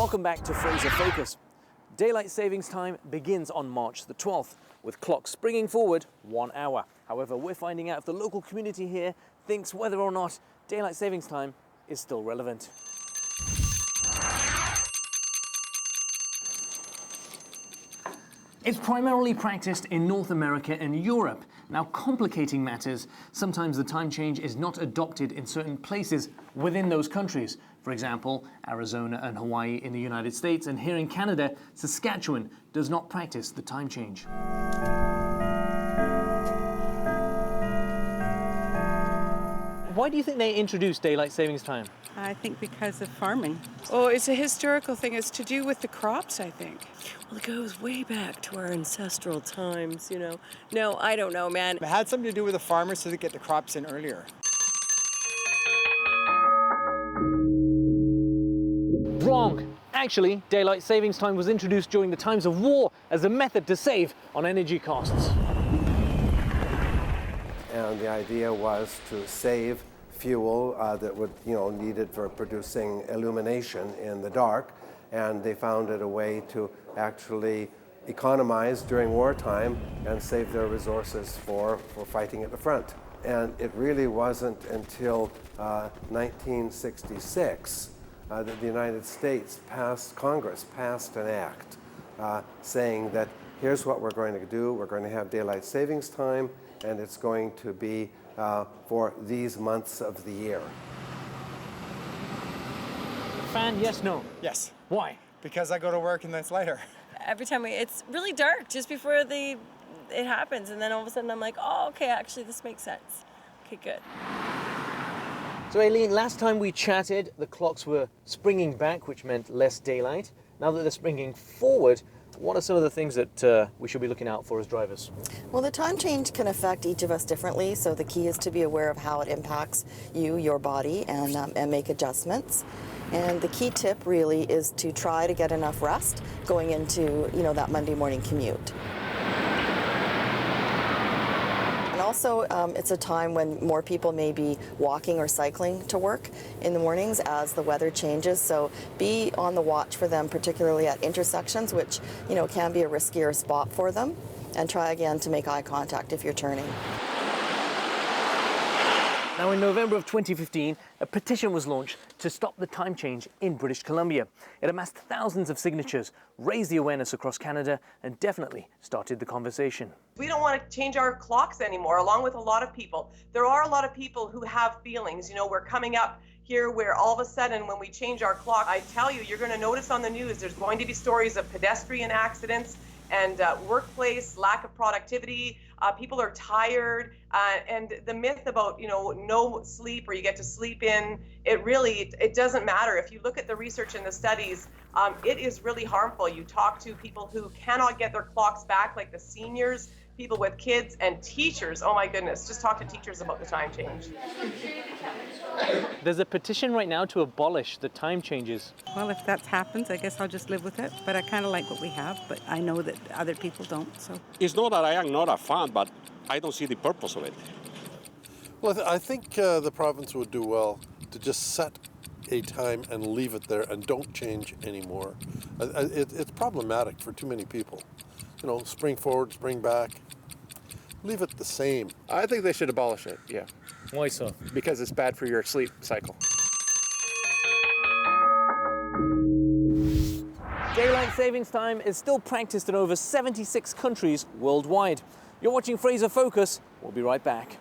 Welcome back to Fraser Focus. Daylight savings time begins on March the 12th, with clocks springing forward 1 hour. However, we're finding out if the local community here thinks whether or not daylight savings time is still relevant. It's primarily practiced in North America and Europe. Now, complicating matters, sometimes the time change is not adopted in certain places within those countries. For example, Arizona and Hawaii in the United States, and here in Canada, Saskatchewan does not practice the time change. Why do you think they introduced daylight savings time? I think because of farming. Oh, it's a historical thing. It's to do with the crops, I think. Well, it goes way back to our ancestral times, you know. No, I don't know, man. It had something to do with the farmers so they get the crops in earlier. Wrong! Actually, daylight savings time was introduced during the times of war as a method to save on energy costs. And the idea was to save fuel that would, needed for producing illumination in the dark, and they found it a way to actually economize during wartime and save their resources for fighting at the front. And it really wasn't until 1966 that the United States Congress passed an act saying that here's what we're going to do. We're going to have daylight savings time, and it's going to be for these months of the year. Fan, yes, no? Yes. Why? Because I go to work and then it's lighter. Every time it's really dark just before it happens, and then all of a sudden I'm like, oh, okay, actually this makes sense. Okay, good. So Aileen, last time we chatted, the clocks were springing back, which meant less daylight. Now that they're springing forward, what are some of the things that we should be looking out for as drivers? Well, the time change can affect each of us differently, so the key is to be aware of how it impacts you, your body, and make adjustments. And the key tip really is to try to get enough rest going into, that Monday morning commute. And also, it's a time when more people may be walking or cycling to work in the mornings as the weather changes. So be on the watch for them, particularly at intersections, which, can be a riskier spot for them. And try again to make eye contact if you're turning. Now, in November of 2015, a petition was launched to stop the time change in British Columbia. It amassed thousands of signatures, raised the awareness across Canada, and definitely started the conversation. We don't want to change our clocks anymore, along with a lot of people. There are a lot of people who have feelings. We're coming up here where all of a sudden when we change our clock, I tell you, you're going to notice on the news, there's going to be stories of pedestrian accidents and workplace lack of productivity. People are tired, and the myth about no sleep or you get to sleep in, it doesn't matter. If you look at the research and the studies, it is really harmful. You talk to people who cannot get their clocks back, like the seniors, people with kids, and teachers. Oh my goodness, just talk to teachers about the time change. There's a petition right now to abolish the time changes. Well, if that happens, I guess I'll just live with it. But I kind of like what we have, but I know that other people don't, so. It's not that I am not a fan, but I don't see the purpose of it. Well, I think the province would do well to just set a time and leave it there and don't change anymore. It's problematic for too many people. Spring forward, spring back. Leave it the same. I think they should abolish it, yeah. Why so? Because it's bad for your sleep cycle. Daylight savings time is still practiced in over 76 countries worldwide. You're watching Fraser Focus. We'll be right back.